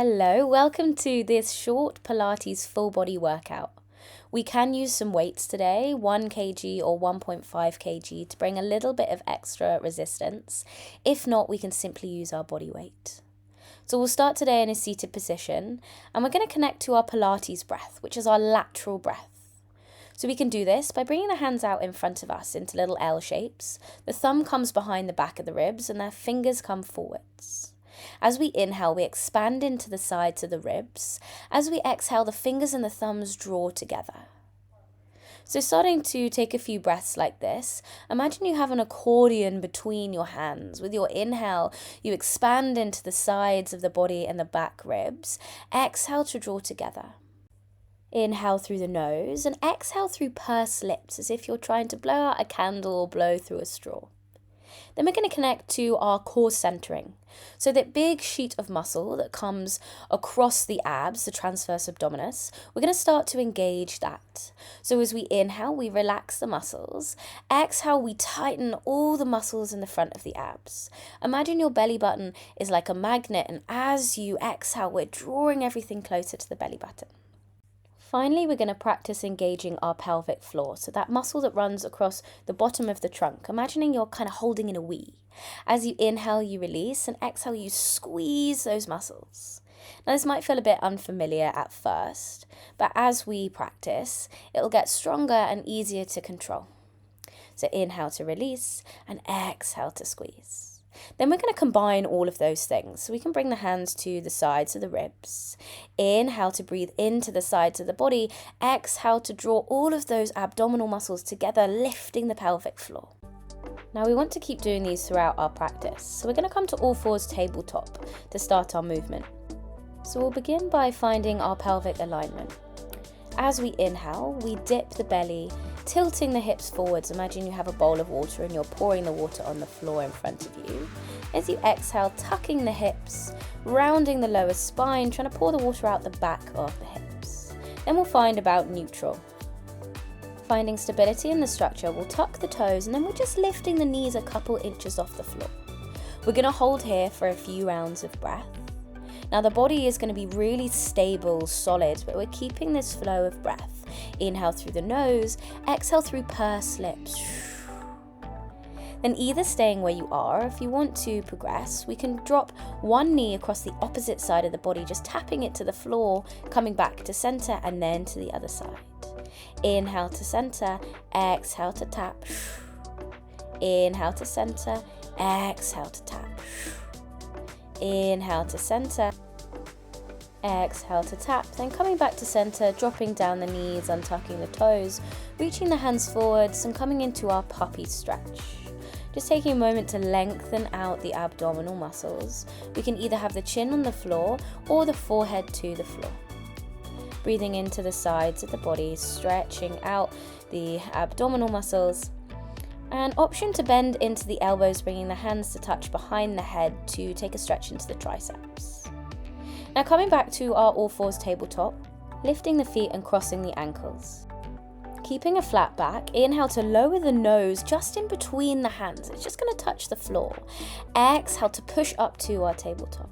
Hello, welcome to this short Pilates full body workout. We can use some weights today, 1 kg or 1.5 kg to bring a little bit of extra resistance. If not, we can simply use our body weight. So we'll start today in a seated position and we're going to connect to our Pilates breath, which is our lateral breath. So we can do this by bringing the hands out in front of us into little L shapes. The thumb comes behind the back of the ribs and their fingers come forwards. As we inhale, we expand into the sides of the ribs. As we exhale, the fingers and the thumbs draw together. So starting to take a few breaths like this, imagine you have an accordion between your hands. With your inhale, you expand into the sides of the body and the back ribs. Exhale to draw together. Inhale through the nose and exhale through pursed lips as if you're trying to blow out a candle or blow through a straw. Then we're going to connect to our core centering. So that big sheet of muscle that comes across the abs, the transverse abdominis, we're going to start to engage that. So as we inhale, we relax the muscles. Exhale, we tighten all the muscles in the front of the abs. Imagine your belly button is like a magnet, and as you exhale, we're drawing everything closer to the belly button. Finally, we're going to practice engaging our pelvic floor, so that muscle that runs across the bottom of the trunk, imagining you're kind of holding in a V. As you inhale, you release, and exhale, you squeeze those muscles. Now, this might feel a bit unfamiliar at first, but as we practice, it'll get stronger and easier to control. So inhale to release, and exhale to squeeze. Then we're going to combine all of those things. So we can bring the hands to the sides of the ribs. Inhale to breathe into the sides of the body. Exhale to draw all of those abdominal muscles together, lifting the pelvic floor. Now we want to keep doing these throughout our practice. So we're going to come to all fours tabletop to start our movement. So we'll begin by finding our pelvic alignment. As we inhale, we dip the belly, tilting the hips forwards. Imagine you have a bowl of water and you're pouring the water on the floor in front of you. As you exhale, tucking the hips, rounding the lower spine, trying to pour the water out the back of the hips. Then we'll find about neutral. Finding stability in the structure, we'll tuck the toes and then we're just lifting the knees a couple inches off the floor. We're going to hold here for a few rounds of breath. Now the body is going to be really stable, solid, but we're keeping this flow of breath. Inhale through the nose, exhale through pursed lips. Then either staying where you are, if you want to progress, we can drop one knee across the opposite side of the body, just tapping it to the floor, coming back to center and then to the other side. Inhale to center, exhale to tap. Inhale to center, exhale to tap. Inhale to center, exhale to tap, then coming back to center, dropping down the knees, untucking the toes, reaching the hands forwards and coming into our puppy stretch. Just taking a moment to lengthen out the abdominal muscles. We can either have the chin on the floor or the forehead to the floor. Breathing into the sides of the body, stretching out the abdominal muscles. An option to bend into the elbows, bringing the hands to touch behind the head to take a stretch into the triceps. Now coming back to our all fours tabletop, lifting the feet and crossing the ankles. Keeping a flat back, inhale to lower the nose just in between the hands. It's just going to touch the floor. Exhale to push up to our tabletop.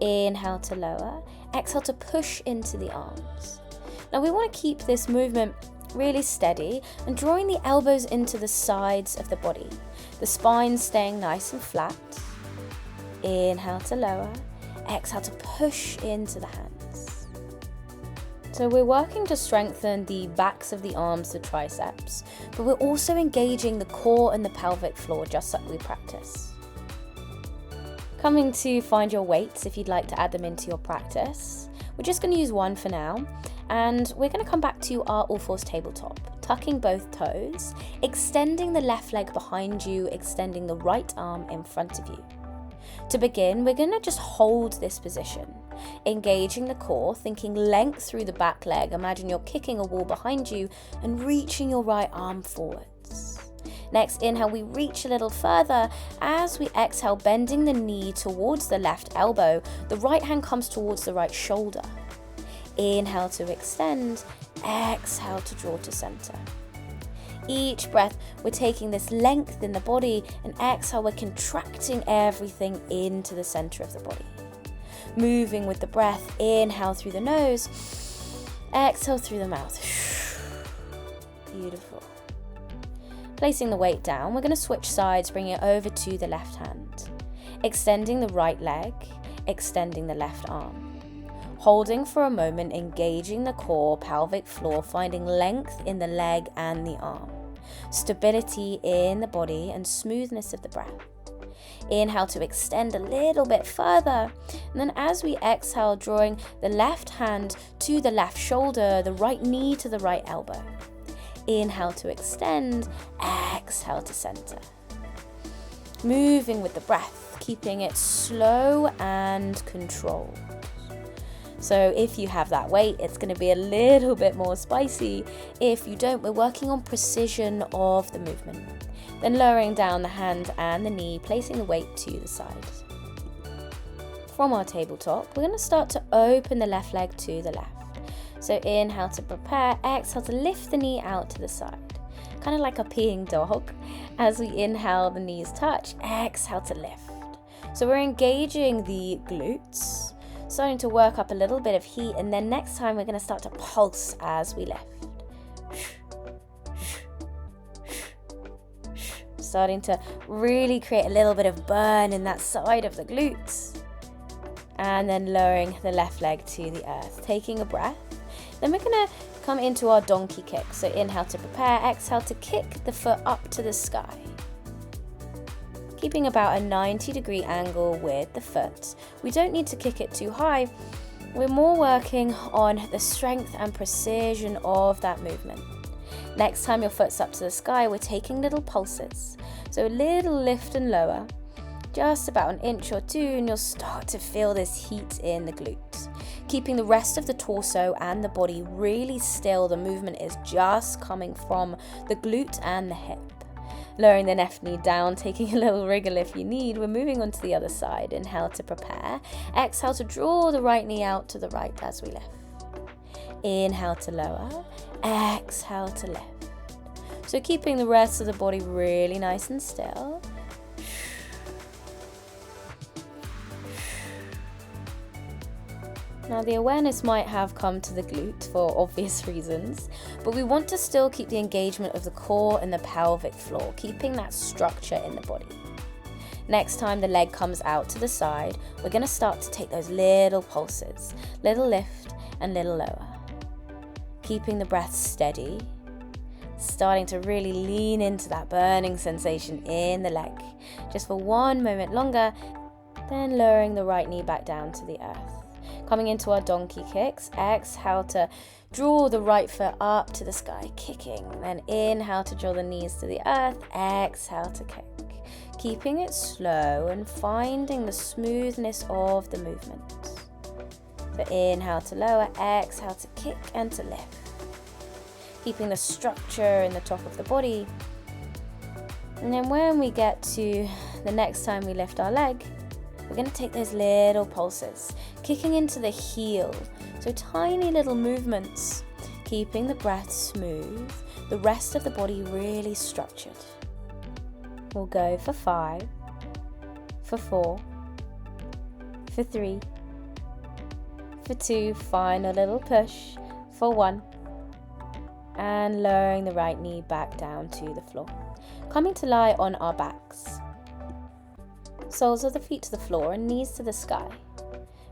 Inhale to lower. Exhale to push into the arms. Now we want to keep this movement really steady and drawing the elbows into the sides of the body. The spine staying nice and flat. Inhale to lower. Exhale to push into the hands. So we're working to strengthen the backs of the arms, the triceps, but we're also engaging the core and the pelvic floor just like we practice. Coming to find your weights if you'd like to add them into your practice. We're just going to use one for now. And we're going to come back to our all fours tabletop, tucking both toes, extending the left leg behind you, extending the right arm in front of you. To begin, we're going to just hold this position, engaging the core, thinking length through the back leg. Imagine you're kicking a wall behind you and reaching your right arm forwards. Next, inhale, we reach a little further. As we exhale, bending the knee towards the left elbow, the right hand comes towards the right shoulder. Inhale to extend, exhale to draw to center. Each breath, we're taking this length in the body, and exhale, we're contracting everything into the center of the body. Moving with the breath. Inhale through the nose. Exhale through the mouth. Beautiful. Placing the weight down, we're going to switch sides, bring it over to the left hand. Extending the right leg, extending the left arm. Holding for a moment, engaging the core, pelvic floor, finding length in the leg and the arm. Stability in the body and smoothness of the breath. Inhale to extend a little bit further. And then as we exhale, drawing the left hand to the left shoulder, the right knee to the right elbow. Inhale to extend, exhale to center. Moving with the breath, keeping it slow and controlled. So if you have that weight, it's going to be a little bit more spicy. If you don't, we're working on precision of the movement. Then lowering down the hand and the knee, placing the weight to the side. From our tabletop, we're going to start to open the left leg to the left. So inhale to prepare, exhale to lift the knee out to the side. Kind of like a peeing dog. As we inhale, the knees touch, exhale to lift. So we're engaging the glutes, starting to work up a little bit of heat, and then next time we're going to start to pulse as we lift. Starting to really create a little bit of burn in that side of the glutes. And then lowering the left leg to the earth, taking a breath. Then we're going to come into our donkey kick. So inhale to prepare, exhale to kick the foot up to the sky. Keeping about a 90-degree angle with the foot. We don't need to kick it too high. We're more working on the strength and precision of that movement. Next time your foot's up to the sky, we're taking little pulses. So a little lift and lower, just about an inch or two, and you'll start to feel this heat in the glutes. Keeping the rest of the torso and the body really still. The movement is just coming from the glute and the hip. Lowering the left knee down, taking a little wriggle if you need. We're moving on to the other side. Inhale to prepare. Exhale to draw the right knee out to the right as we lift. Inhale to lower. Exhale to lift. So keeping the rest of the body really nice and still. Now the awareness might have come to the glute for obvious reasons, but we want to still keep the engagement of the core and the pelvic floor, keeping that structure in the body. Next time the leg comes out to the side, we're going to start to take those little pulses, little lift and little lower. Keeping the breath steady, starting to really lean into that burning sensation in the leg. Just for one moment longer, then lowering the right knee back down to the earth. Coming into our donkey kicks, exhale to draw the right foot up to the sky, kicking. Then inhale to draw the knees to the earth, exhale to kick. Keeping it slow and finding the smoothness of the movement. So inhale to lower, exhale to kick and to lift. Keeping the structure in the top of the body. And then when we get to the next time we lift our leg, we're going to take those little pulses, kicking into the heel. So tiny little movements, keeping the breath smooth, the rest of the body really structured. We'll go for 5, for 4, for 3, for 2, final little push, for 1, and lowering the right knee back down to the floor. Coming to lie on our backs. Soles of the feet to the floor and knees to the sky.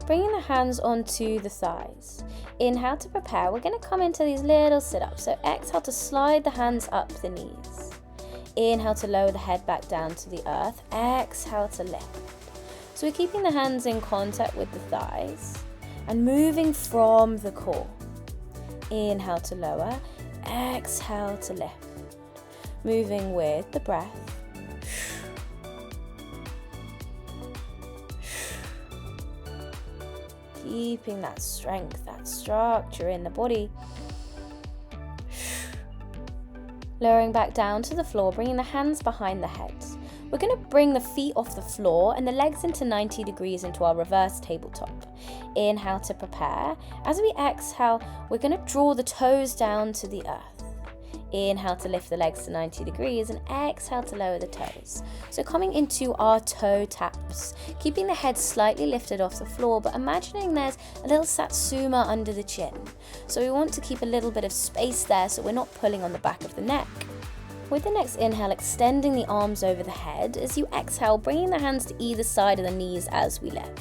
Bringing the hands onto the thighs. Inhale to prepare. We're going to come into these little sit-ups. So exhale to slide the hands up the knees. Inhale to lower the head back down to the earth. Exhale to lift. So we're keeping the hands in contact with the thighs and moving from the core. Inhale to lower. Exhale to lift. Moving with the breath. Keeping that strength, that structure in the body. Lowering back down to the floor, bringing the hands behind the head. We're going to bring the feet off the floor and the legs into 90 degrees into our reverse tabletop. Inhale to prepare. As we exhale, we're going to draw the toes down to the earth. Inhale to lift the legs to 90 degrees and exhale to lower the toes. So coming into our toe taps, keeping the head slightly lifted off the floor, but imagining there's a little satsuma under the chin. So we want to keep a little bit of space there so we're not pulling on the back of the neck. With the next inhale, extending the arms over the head. As you exhale, bringing the hands to either side of the knees as we lift.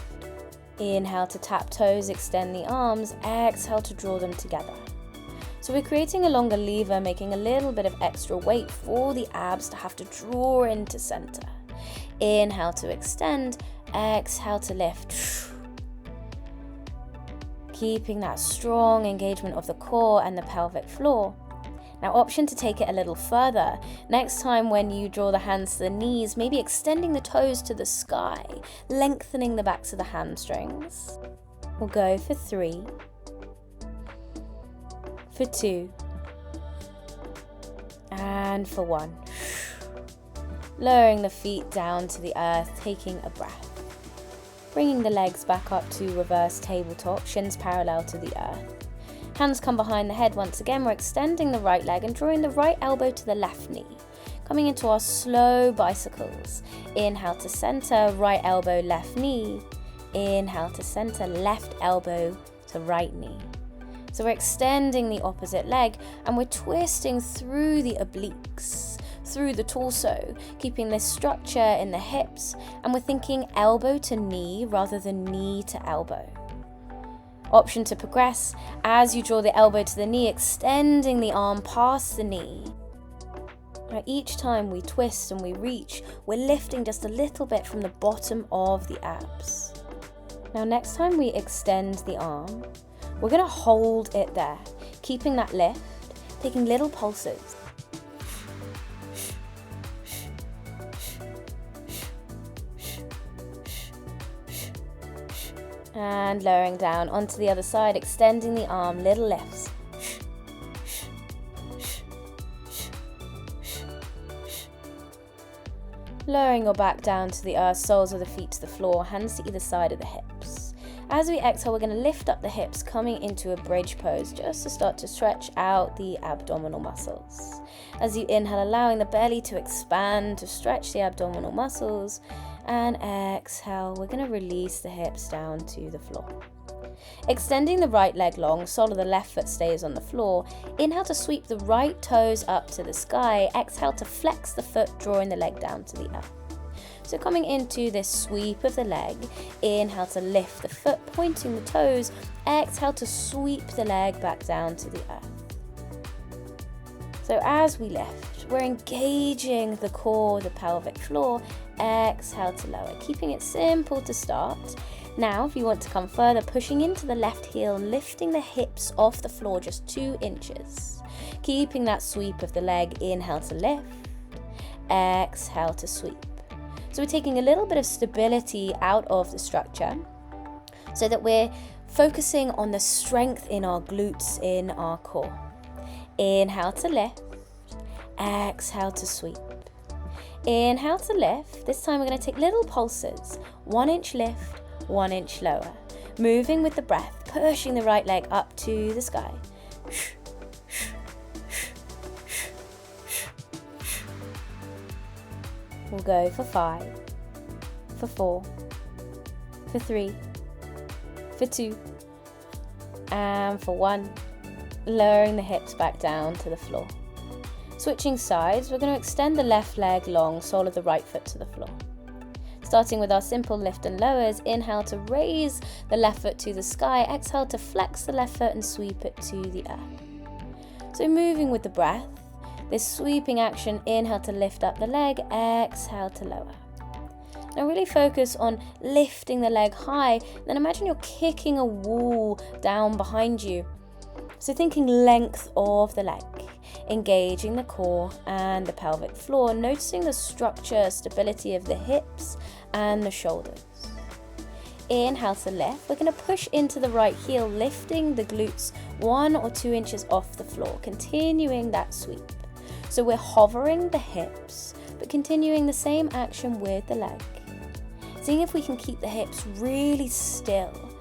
Inhale to tap toes, extend the arms. Exhale to draw them together. So we're creating a longer lever, making a little bit of extra weight for the abs to have to draw into center. Inhale to extend, exhale to lift. Keeping that strong engagement of the core and the pelvic floor. Now, option to take it a little further. Next time when you draw the hands to the knees, maybe extending the toes to the sky, lengthening the backs of the hamstrings. We'll go for 3, for 2, and for 1. Lowering the feet down to the earth, taking a breath. Bringing the legs back up to reverse tabletop, shins parallel to the earth. Hands come behind the head once again. We're extending the right leg and drawing the right elbow to the left knee. Coming into our slow bicycles. Inhale to center, right elbow, left knee. Inhale to center, left elbow to right knee. So we're extending the opposite leg and we're twisting through the obliques, through the torso, keeping this structure in the hips, and we're thinking elbow to knee rather than knee to elbow. Option to progress as you draw the elbow to the knee, extending the arm past the knee. Now each time we twist and we reach, we're lifting just a little bit from the bottom of the abs. Now next time we extend the arm, we're going to hold it there, keeping that lift, taking little pulses. And lowering down onto the other side, extending the arm, little lifts. Lowering your back down to the earth, soles of the feet to the floor, hands to either side of the hips. As we exhale, we're going to lift up the hips, coming into a bridge pose, just to start to stretch out the abdominal muscles. As you inhale, allowing the belly to expand, to stretch the abdominal muscles. And exhale, we're going to release the hips down to the floor. Extending the right leg long, sole of the left foot stays on the floor. Inhale to sweep the right toes up to the sky. Exhale to flex the foot, drawing the leg down to the earth. So coming into this sweep of the leg, inhale to lift the foot, pointing the toes. Exhale to sweep the leg back down to the earth. So as we lift, we're engaging the core, the pelvic floor. Exhale to lower, keeping it simple to start. Now, if you want to come further, pushing into the left heel, lifting the hips off the floor just 2 inches. Keeping that sweep of the leg, inhale to lift, exhale to sweep. So we're taking a little bit of stability out of the structure so that we're focusing on the strength in our glutes, in our core. Inhale to lift, exhale to sweep. Inhale to lift. This time we're going to take little pulses. 1 inch lift, 1 inch lower. Moving with the breath, pushing the right leg up to the sky. We'll go for 5, for 4, for 3, for 2, and for 1. Lowering the hips back down to the floor. Switching sides, we're going to extend the left leg long, sole of the right foot to the floor. Starting with our simple lift and lowers, inhale to raise the left foot to the sky, exhale to flex the left foot and sweep it to the earth. So moving with the breath, this sweeping action, inhale to lift up the leg, exhale to lower. Now really focus on lifting the leg high, then imagine you're kicking a wall down behind you. So thinking length of the leg, engaging the core and the pelvic floor, noticing the structure, stability of the hips and the shoulders. Inhale to lift. We're going to push into the right heel, lifting the glutes 1 or 2 inches off the floor, continuing that sweep. So we're hovering the hips, but continuing the same action with the leg. Seeing if we can keep the hips really still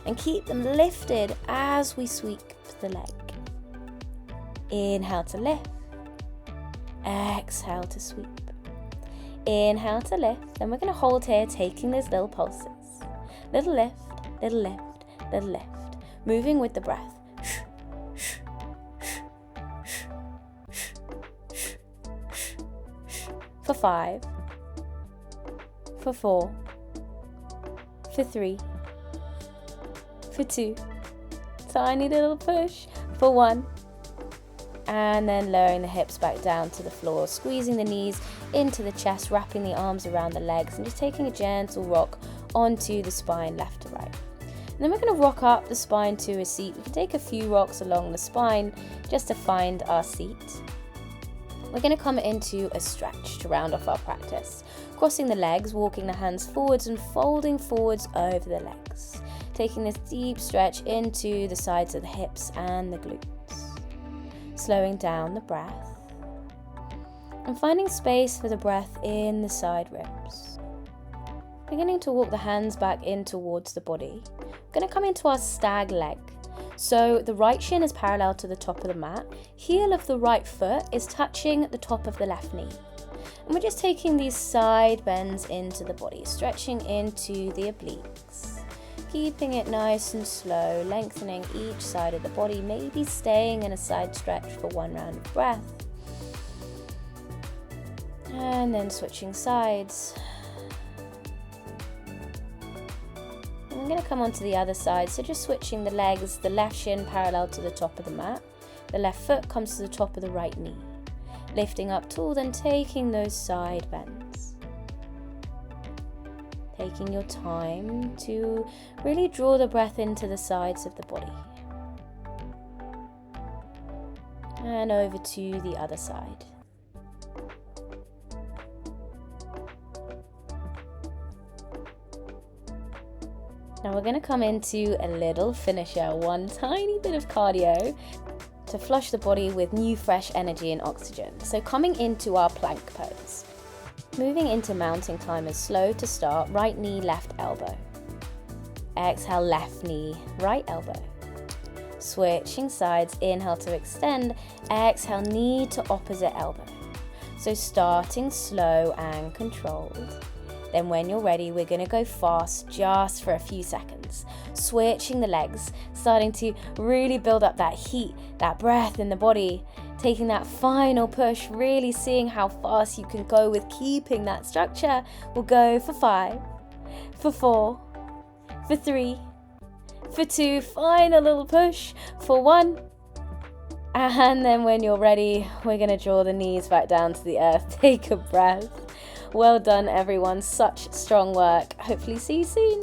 and keep them lifted as we sweep the leg. Inhale to lift, Exhale to sweep. Inhale to lift. Then we're going to hold here, taking those little pulses. Little lift, little lift, little lift. Moving with the breath. For 5. For 4. For 3. For 2. Tiny little push. For 1. And then lowering the hips back down to the floor, squeezing the knees into the chest, wrapping the arms around the legs, and just taking a gentle rock onto the spine left to right. And then we're going to rock up the spine to a seat. We can take a few rocks along the spine just to find our seat. We're going to come into a stretch to round off our practice. Crossing the legs, walking the hands forwards and folding forwards over the legs. Taking this deep stretch into the sides of the hips and the glutes. Slowing down the breath. And finding space for the breath in the side ribs. Beginning to walk the hands back in towards the body. We're going to come into our stag leg. So the right shin is parallel to the top of the mat. Heel of the right foot is touching the top of the left knee. And we're just taking these side bends into the body, stretching into the obliques. Keeping it nice and slow, lengthening each side of the body, maybe staying in a side stretch for 1 round of breath. And then switching sides. I'm going to come onto the other side, so just switching the legs, the left shin parallel to the top of the mat, the left foot comes to the top of the right knee, lifting up tall, then taking those side bends. Taking your time to really draw the breath into the sides of the body. And over to the other side. Now we're going to come into a little finisher, one tiny bit of cardio to flush the body with new fresh energy and oxygen. So coming into our plank pose. Moving into mountain climbers, slow to start, right knee, left elbow. Exhale, left knee, right elbow. Switching sides, inhale to extend, exhale, knee to opposite elbow. So starting slow and controlled. Then when you're ready, we're going to go fast just for a few seconds. Switching the legs, starting to really build up that heat, that breath in the body. Taking that final push, really seeing how fast you can go with keeping that structure. We'll go for 5, for 4, for 3, for 2, final little push, for 1. And then when you're ready, we're going to draw the knees back down to the earth. Take a breath. Well done, everyone. Such strong work. Hopefully see you soon.